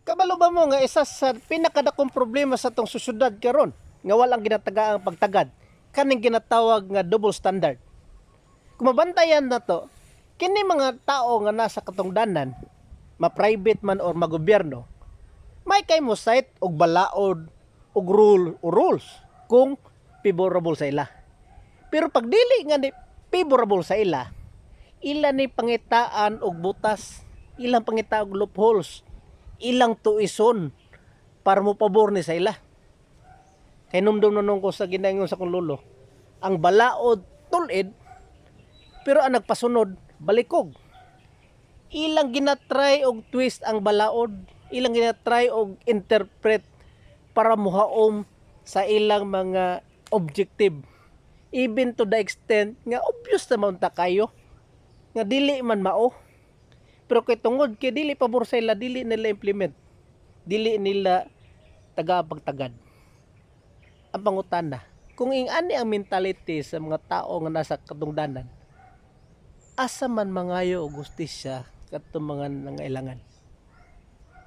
Kabalo ba mo nga isa sa pinakadakong problema sa tong susyudad karon nga walang ginatagaang pagtagad kaning ginatawag nga double standard. Kung mabantayan na to, kini mga tao nga nasa katungdanan, ma-private man or magobyerno, may kay mo site og balaod og rule o rules kung favorable sa ila. Pero pag dili nga ni favorable sa ila, ila ni pangitaan og butas, ilang pangita og loopholes, ilang tuison para mo pabor ni sa ila. Kay numdum nung ko sa ginaingon sa kong lolo, ang balaod tulid pero ang nagpasunod balikog. Ilang ginatry og twist ang balaod, ilang ginatry og interpret para muhaom sa ilang mga objective. Even to the extent nga obvious naman ta kayo nga dili man mao. Pero kay tungod kay dili pabor sa ila, dili nila implement. Dili nila taga-pagtagad. Ang pangutana, kung ingani ang mentality sa mga tao nga nasa katungdanan, asa man mangayo og hustisya kadtong mga nangailangan.